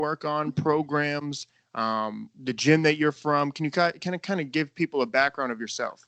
work on, programs, the gym that you're from. Can you kind of give people a background of yourself?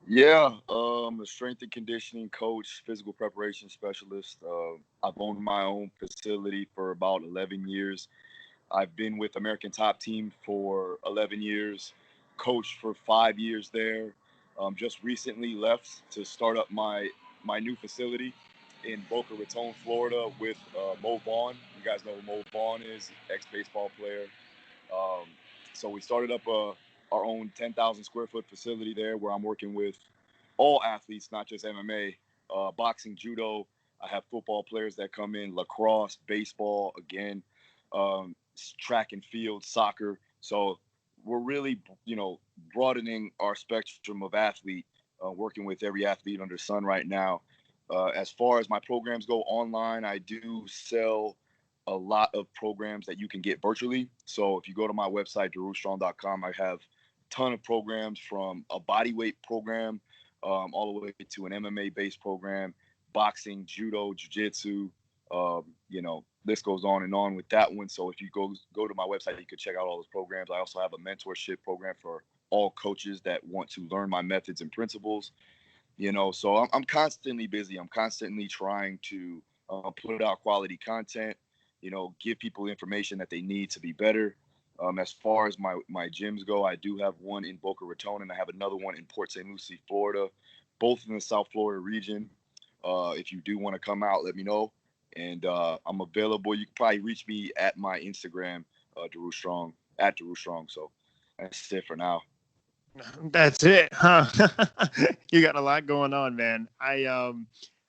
Yeah, a strength and conditioning coach, physical preparation specialist. I've owned my own facility for about 11 years. I've been with American Top Team for 11 years, coached for 5 years there. Just recently left to start up my new facility in Boca Raton, Florida, with Mo Vaughn. You guys know who Mo Vaughn is, ex-baseball player. Um, so we started up our own 10,000 square foot facility there, where I'm working with all athletes, not just MMA, boxing, judo. I have football players that come in, lacrosse, baseball, again, um, track and field, soccer. So we're really, broadening our spectrum of athlete, working with every athlete under the sun right now. As far as my programs go online, I do sell a lot of programs that you can get virtually. So if you go to my website, darustrong.com, I have a ton of programs, from a bodyweight program all the way to an MMA-based program, boxing, judo, jiu-jitsu, list goes on and on with that one. So if you go to my website, you can check out all those programs. I also have a mentorship program for all coaches that want to learn my methods and principles. So I'm constantly busy. I'm constantly trying to put out quality content, give people information that they need to be better. As far as my gyms go, I do have one in Boca Raton, and I have another one in Port St. Lucie, Florida, both in the South Florida region. If you do want to come out, let me know. And I'm available. You can probably reach me at my Instagram, Daru Strong, at Daru Strong. So that's it for now. That's it, huh? You got a lot going on, man. I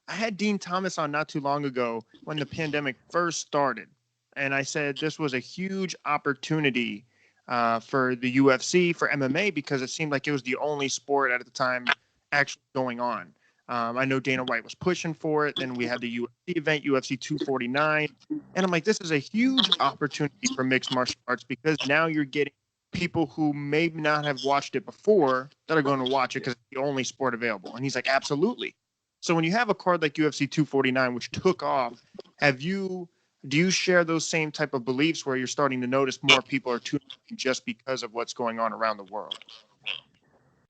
had Dean Thomas on not too long ago when the pandemic first started, and I said this was a huge opportunity for the UFC, for MMA, because it seemed like it was the only sport at the time actually going on. I know Dana White was pushing for it. Then we had the UFC event, UFC 249, and I'm like, this is a huge opportunity for mixed martial arts, because now you're getting people who may not have watched it before that are going to watch it because it's the only sport available. And he's like, absolutely. So when you have a card like UFC 249, which took off, do you share those same type of beliefs where you're starting to notice more people are tuning in just because of what's going on around the world?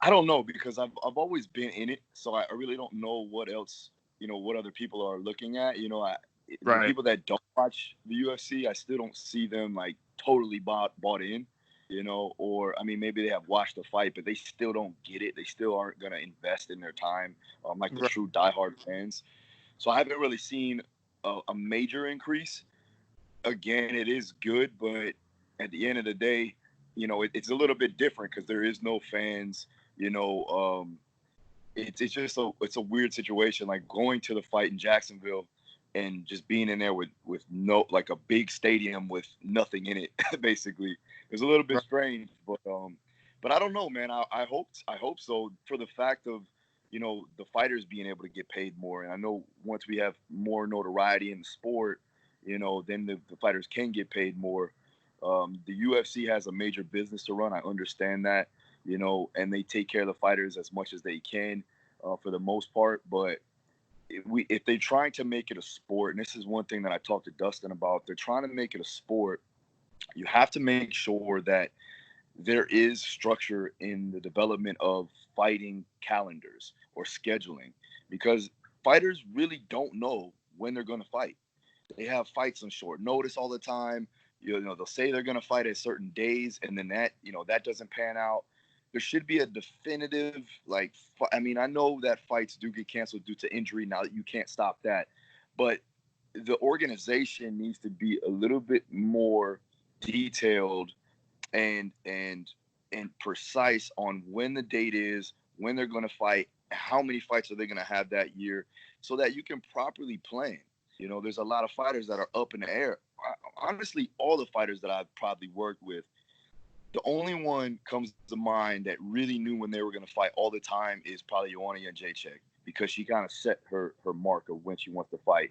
I don't know, because I've always been in it, so I really don't know what else, what other people are looking at. The Right. people that don't watch the UFC, I still don't see them like totally bought in, or I mean, maybe they have watched the fight, but they still don't get it. They still aren't gonna invest in their time, like the Right. true diehard fans. So I haven't really seen a major increase. Again, it is good, but at the end of the day, it's a little bit different because there is no fans. You know, it's just it's a weird situation. Like going to the fight in Jacksonville and just being in there with no, like, a big stadium with nothing in it, basically. It's a little bit Right. strange, but I don't know, man. I hope so, for the fact of the fighters being able to get paid more. And I know once we have more notoriety in the sport, then the fighters can get paid more. The UFC has a major business to run. I understand that, and they take care of the fighters as much as they can, for the most part. But if they're trying to make it a sport, and this is one thing that I talked to Dustin about, if they're trying to make it a sport, you have to make sure that there is structure in the development of fighting calendars or scheduling, because fighters really don't know when they're going to fight. They have fights on short notice all the time. They'll say they're going to fight at certain days, and then that doesn't pan out. There should be a definitive, like, I mean, I know that fights do get canceled due to injury. Now you can't stop that, but the organization needs to be a little bit more detailed and precise on when the date is, when they're going to fight, how many fights are they going to have that year, so that you can properly plan. There's a lot of fighters that are up in the air. Honestly, all the fighters that I've probably worked with, the only one comes to mind that really knew when they were going to fight all the time is probably Joanna Jędrzejczyk, because she kind of set her mark of when she wants to fight.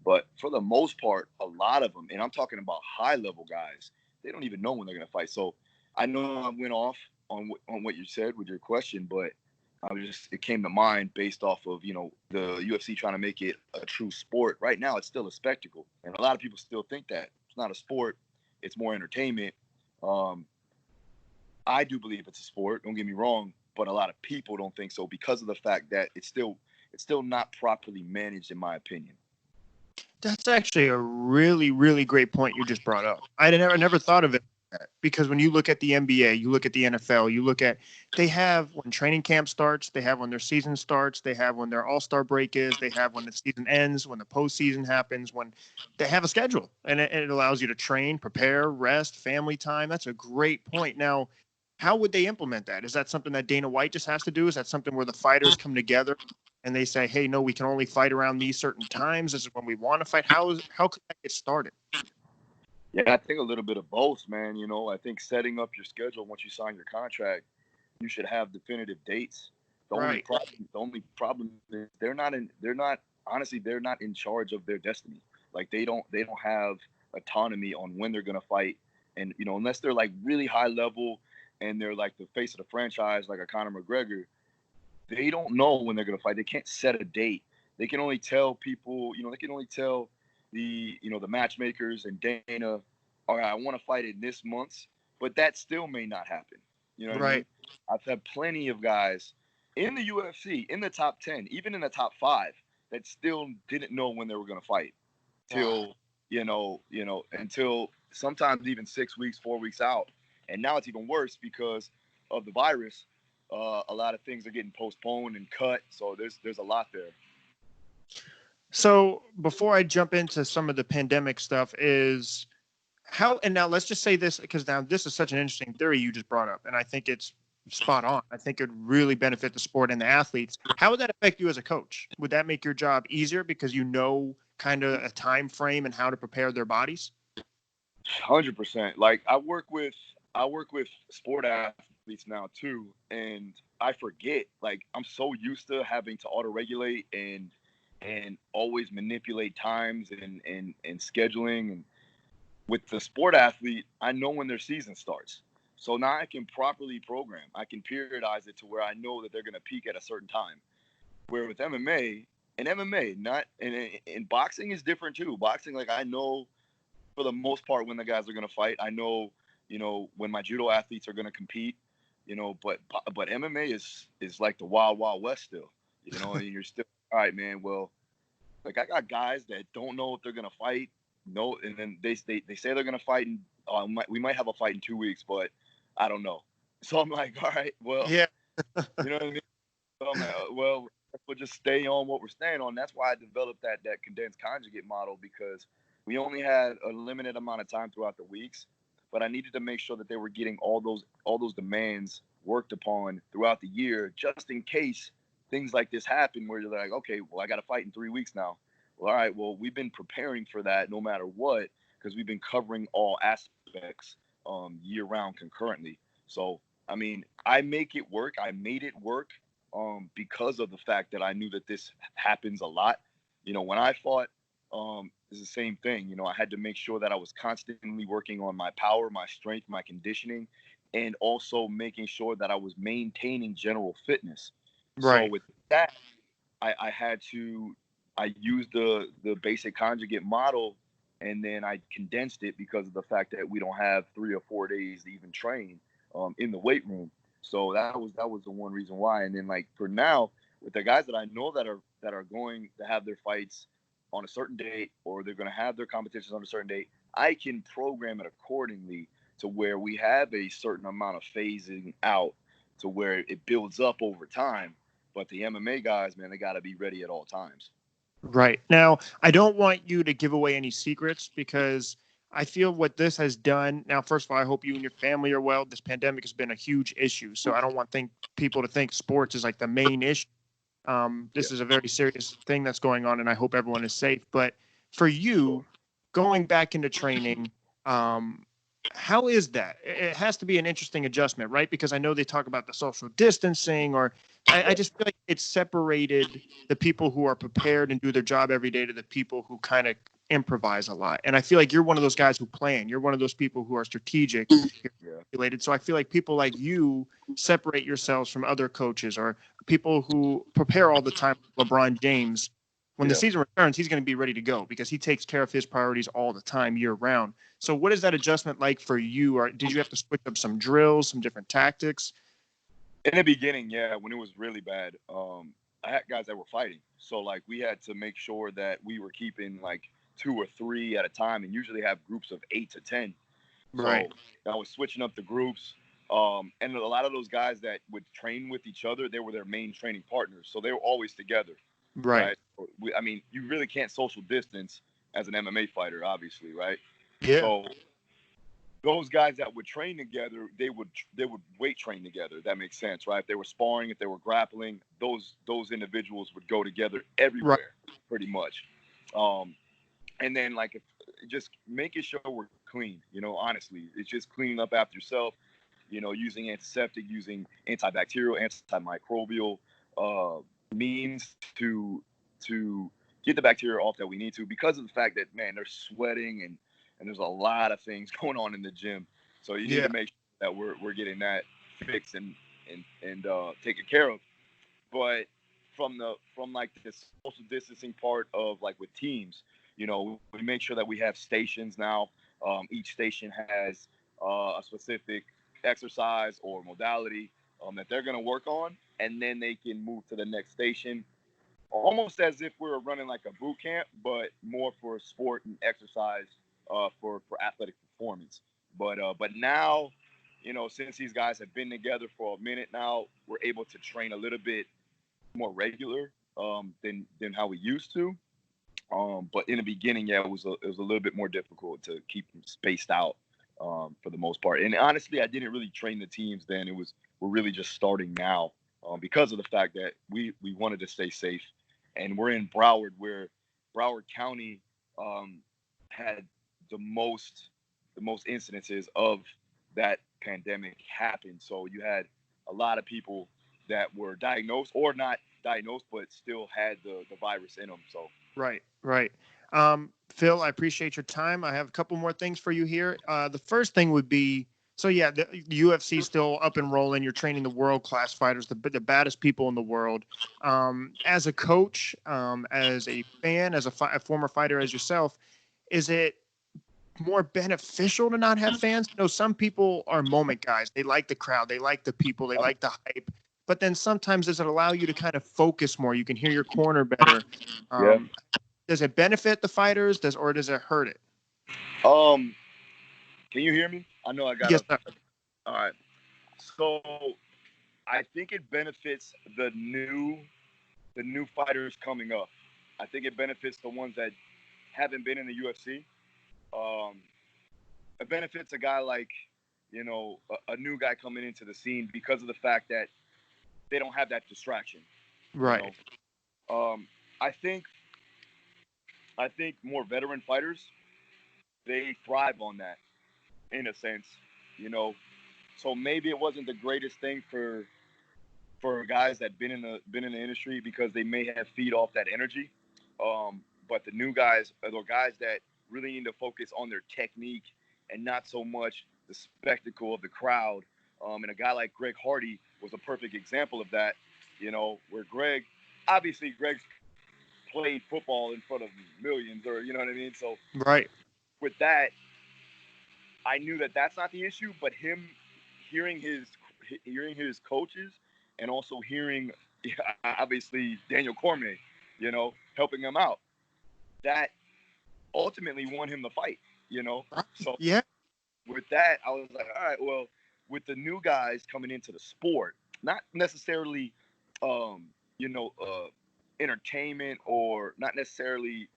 But for the most part, a lot of them, and I'm talking about high level guys, they don't even know when they're going to fight. So I know I went off on what you said with your question, but it came to mind based off of, the UFC trying to make it a true sport. Right now, it's still a spectacle, and a lot of people still think that. not a sport. It's more entertainment. I do believe it's a sport. Don't get me wrong, but a lot of people don't think so because of the fact that it's still not properly managed, in my opinion. That's actually a really, really great point you just brought up. I never thought of it like that, because when you look at the NBA, you look at the NFL, you look at, they have when training camp starts, they have when their season starts, they have when their all-star break is, they have when the season ends, when the postseason happens, when they have a schedule, and it allows you to train, prepare, rest, family time. That's a great point. Now, how would they implement that? Is that something that Dana White just has to do? Is that something where the fighters come together and they say, hey, no, we can only fight around these certain times? This is when we want to fight. How could that get started? Yeah, I think a little bit of both, man. You know, I think setting up your schedule once you sign your contract, you should have definitive dates. The only problem is they're not in charge of their destiny. Like they don't have autonomy on when they're gonna fight. And you know, unless they're like really high level and they're like the face of the franchise, like a Conor McGregor, they don't know when they're going to fight. They can't set a date. They can only tell people, you know, they can only tell the matchmakers and Dana, all right, I want to fight in this month, but that still may not happen. You know what I mean? I've had plenty of guys in the UFC, in the top 10, even in the top 5, that still didn't know when they were going to fight till, until sometimes even 6 weeks, 4 weeks out. And now it's even worse because of the virus. A lot of things are getting postponed and cut, so there's a lot there. So before I jump into some of the pandemic stuff, is how, and now let's just say this, because now this is such an interesting theory you just brought up, and I think it's spot on. I think it would really benefit the sport and the athletes. How would that affect you as a coach? Would that make your job easier because you know kind of a time frame and how to prepare their bodies? 100%. Like I work with sport athletes now too, and I forget. Like I'm so used to having to auto-regulate and always manipulate times and scheduling. And with the sport athlete, I know when their season starts, so now I can properly program. I can periodize it to where I know that they're going to peak at a certain time. Where with MMA, not and boxing is different too. Boxing, like I know for the most part when the guys are going to fight. I know, when my judo athletes are going to compete, but MMA is like the wild, wild west still, and you're still, all right, man. Well, like I got guys that don't know if they're going to fight. No. And then they say they're going to fight and we might have a fight in 2 weeks, but I don't know. So I'm like, all right, well, yeah, you know what I mean? So I'm like, well, we'll just stay on what we're staying on. That's why I developed that condensed conjugate model, because we only had a limited amount of time throughout the weeks, but I needed to make sure that they were getting all those demands worked upon throughout the year, just in case things like this happen where you're like, okay, well, I got to fight in 3 weeks now. Well, all right, well, we've been preparing for that no matter what, because we've been covering all aspects year round concurrently. So, I mean, I make it work. I made it work because of the fact that I knew that this happens a lot. When I fought, it's the same thing. I had to make sure that I was constantly working on my power, my strength, my conditioning, and also making sure that I was maintaining general fitness. right. So with that, I used the basic conjugate model, and then I condensed it because of the fact that we don't have 3 or 4 days to even train in the weight room. So that was the one reason why. And then like for now, with the guys that I know that are going to have their fights on a certain date, or they're going to have their competitions on a certain date, I can program it accordingly to where we have a certain amount of phasing out to where it builds up over time. But the MMA guys, man, they got to be ready at all times. Right. Now, I don't want you to give away any secrets, because I feel what this has done. Now, first of all, I hope you and your family are well. This pandemic has been a huge issue, so I don't want people to think sports is like the main issue. This is a very serious thing that's going on, and I hope everyone is safe. But for you, going back into training, how is that? It has to be an interesting adjustment, right? Because I know they talk about the social distancing, or I just feel like it's separated the people who are prepared and do their job every day to the people who kind of improvise a lot. And I feel like you're one of those guys who plan. You're one of those people who are strategic, calculated. So I feel like people like you separate yourselves from other coaches or people who prepare all the time, LeBron James, When the season returns, he's going to be ready to go because he takes care of his priorities all the time, year round. So what is that adjustment like for you? Or did you have to switch up some drills, some different tactics? In the beginning, yeah, when it was really bad, I had guys that were fighting. So, like, we had to make sure that we were keeping, like, 2 or 3 at a time and usually have groups of 8 to 10. Right. So I was switching up the groups. And a lot of those guys that would train with each other, they were their main training partners. So they were always together. Right. I mean, you really can't social distance as an MMA fighter, obviously, right? Yeah. So those guys that would train together, they would weight train together. That makes sense, right? If they were sparring, if they were grappling, those individuals would go together everywhere, pretty much. And then, like, if just making sure we're clean, honestly, it's just cleaning up after yourself, using antiseptic, using antibacterial, antimicrobial means to get the bacteria off that we need to, because of the fact that, man, they're sweating and there's a lot of things going on in the gym. So you need to make sure that we're getting that fixed and taken care of. But from like the social distancing part of, like, with teams, we make sure that we have stations now. Each station has a specific exercise or modality that they're going to work on, and then they can move to the next station, almost as if we were running like a boot camp, but more for sport and exercise, for athletic performance. But now, since these guys have been together for a minute now, we're able to train a little bit more regular than how we used to. But in the beginning, yeah, it was a little bit more difficult to keep them spaced out for the most part. And honestly, I didn't really train the teams then. We're really just starting now because of the fact that we wanted to stay safe. And we're in Broward, where Broward County had the most incidences of that pandemic happen. So you had a lot of people that were diagnosed or not diagnosed, but still had the virus in them. So Right. Phil, I appreciate your time. I have a couple more things for you here. The first thing would be, so yeah, the UFC is still up and rolling. You're training the world-class fighters, the baddest people in the world. As a coach, as a fan, as a former fighter as yourself, is it more beneficial to not have fans? Some people are moment guys. They like the crowd. They like the people. They like the hype. But then sometimes does it allow you to kind of focus more? You can hear your corner better. Does it benefit the fighters? Or does it hurt it? Can you hear me? I know I got Yes, all right. So I think it benefits the new fighters coming up. I think it benefits the ones that haven't been in the UFC. It benefits a guy like, a new guy coming into the scene, because of the fact that they don't have that distraction. Right. I think more veteran fighters, they thrive on that, in a sense, So maybe it wasn't the greatest thing for guys that been in the industry, because they may have feed off that energy. But the new guys are the guys that really need to focus on their technique and not so much the spectacle of the crowd. And a guy like Greg Hardy was a perfect example of that. Where Greg's played football in front of millions, or you know what I mean. So right. With that, I knew that that's not the issue, but him hearing his coaches, and also hearing, obviously, Daniel Cormier, helping him out, that ultimately won him the fight, So yeah, with that, I was like, all right, well, with the new guys coming into the sport, not necessarily, entertainment, or not necessarily,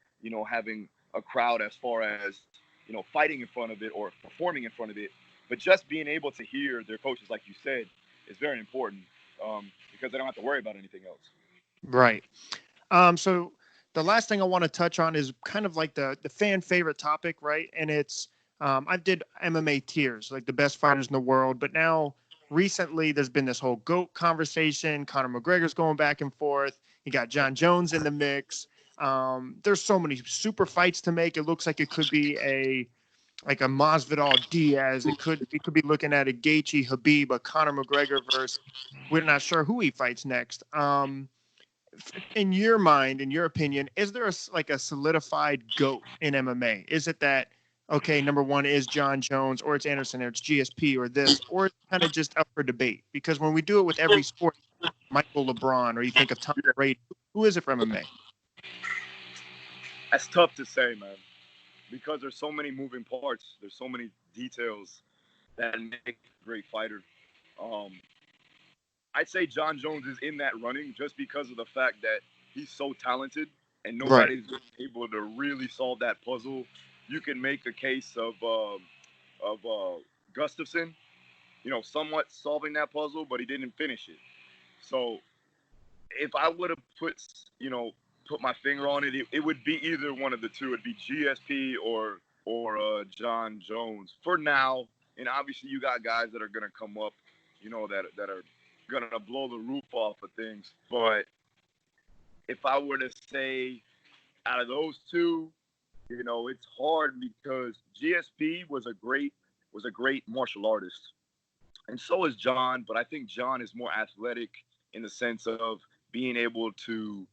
having a crowd as far as, fighting in front of it or performing in front of it, but just being able to hear their coaches, like you said, is very important, because they don't have to worry about anything else. Right. So the last thing I want to touch on is kind of like the fan favorite topic, right? And it's I did MMA tiers, like the best fighters in the world, but now recently there's been this whole GOAT conversation. Conor McGregor's going back and forth. You got John Jones in the mix. There's so many super fights to make. It looks like it could be a Masvidal Diaz. We could be looking at a Gaethje Habib, a Conor McGregor versus, we're not sure who he fights next. in your mind, in your opinion, is there a solidified GOAT in MMA? Is it that, okay, number one is John Jones, or it's Anderson, or it's GSP, or this, or it's kind of just up for debate? Because when we do it with every sport, Michael LeBron, or you think of Tom Brady, who is it for MMA? That's tough to say, man, because there's so many moving parts. There's so many details that make a great fighter. Um, I'd say John Jones is in that running just because of the fact that he's so talented and Right. nobody's able to really solve that puzzle. You can make a case of Gustafson, somewhat solving that puzzle, but he didn't finish it. So if I would have put my finger on it, it would be either one of the two. It'd be GSP or John Jones for now. And obviously, you got guys that are gonna come up, that are gonna blow the roof off of things. But if I were to say out of those two, it's hard because GSP was a great martial artist, and so is John. But I think John is more athletic in the sense of being able to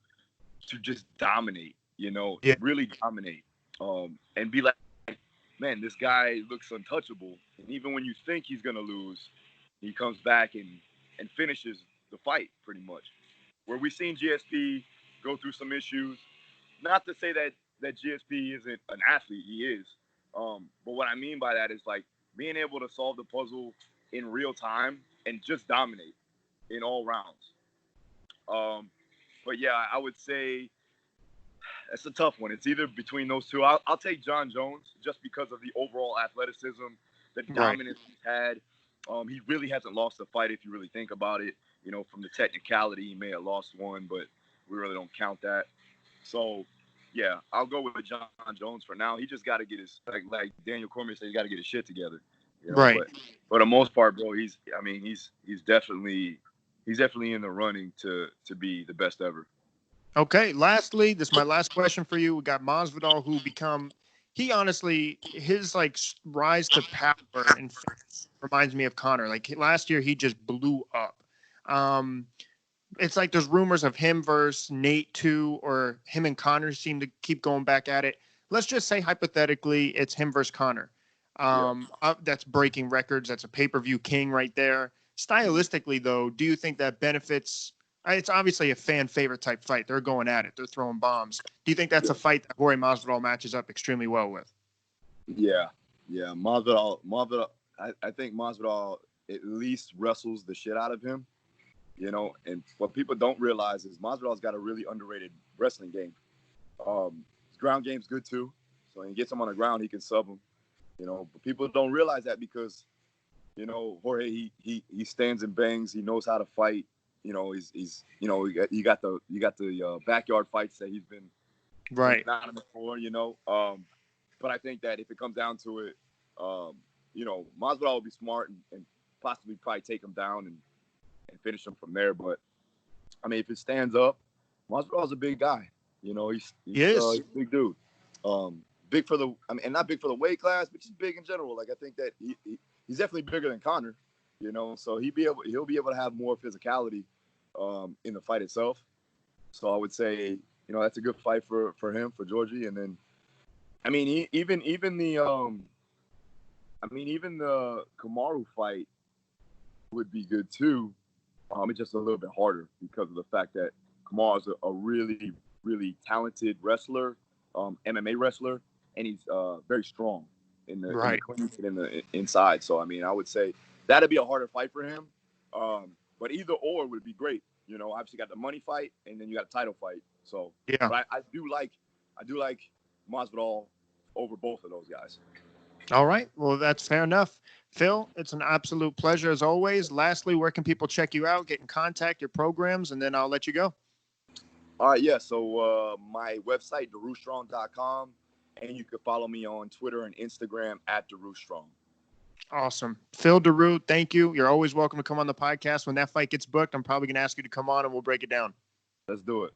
just dominate, Yeah. really dominate, and be like, man, this guy looks untouchable. And even when you think he's gonna lose, he comes back and finishes the fight pretty much. Where we've seen GSP go through some issues. Not to say that GSP isn't an athlete, he is. But what I mean by that is like being able to solve the puzzle in real time and just dominate in all rounds. But yeah, I would say it's a tough one. It's either between those two. I'll take John Jones just because of the overall athleticism, the dominance he's had. He really hasn't lost a fight if you really think about it. From the technicality, he may have lost one, but we really don't count that. So, yeah, I'll go with John Jones for now. He just got to get his, like Daniel Cormier said, he got to get his shit together. Right. But for the most part, bro, he's definitely in the running to be the best ever. Okay. Lastly, this is my last question for you. We got Masvidal, who his rise to power and reminds me of Conor. Like last year, he just blew up. It's like there's rumors of him versus Nate too, or him and Conor seem to keep going back at it. Let's just say hypothetically, it's him versus Conor. That's breaking records. That's a pay-per-view king right there. Stylistically, though, do you think that benefits? It's obviously a fan favorite type fight. They're going at it. They're throwing bombs. Do you think that's a fight that Jorge Masvidal matches up extremely well with? Yeah. Masvidal. I think Masvidal at least wrestles the shit out of him. And what people don't realize is Masvidal's got a really underrated wrestling game. His ground game's good too. So when he gets him on the ground, he can sub him. But people don't realize that because, Jorge, he stands and bangs. He knows how to fight. You got the backyard fights that he's been right before. But I think that if it comes down to it, Masvidal will be smart and possibly probably take him down and finish him from there. But I mean, if it stands up, Masvidal's a big guy. He's a big dude. Big for the, and not big for the weight class, but just big in general. Like I think that he's definitely bigger than Conor. So he'll be able to have more physicality in the fight itself. So I would say, that's a good fight for him, for Georgie. And then, even the Kamaru fight would be good too. It's just a little bit harder because of the fact that Kamaru is a really, really talented wrestler, MMA wrestler, and he's very strong in the clinch and in the inside. So I would say that'd be a harder fight for him. But either or would be great. Obviously got the money fight and then you got a title fight. So yeah, but I do like Masvidal over both of those guys. All right. Well, that's fair enough. Phil, it's an absolute pleasure as always. Lastly, where can people check you out, get in contact, your programs, and then I'll let you go. All right. Yeah. So my website, darustrong.com, and you can follow me on Twitter and Instagram at darustrong. Awesome. Phil Daru, thank you. You're always welcome to come on the podcast. When that fight gets booked, I'm probably going to ask you to come on and we'll break it down. Let's do it.